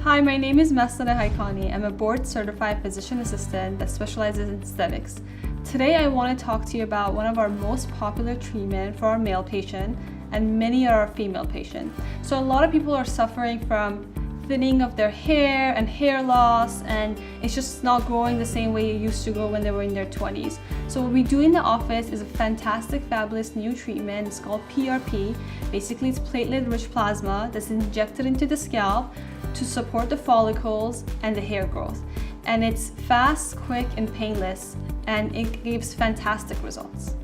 Hi, my name is Mastaneh Haykani. I'm a board-certified physician assistant that specializes in aesthetics. Today, I want to talk to you about one of our most popular treatments for our male patient, and many are our female patient. So a lot of people are suffering from thinning of their hair and hair loss, and it's just not growing the same way it used to go when they were in their 20s. So what we do in the office is a fantastic, fabulous new treatment. It's called PRP. Basically, it's platelet-rich plasma that's injected into the scalp to support the follicles and the hair growth. And it's fast, quick, and painless, and it gives fantastic results.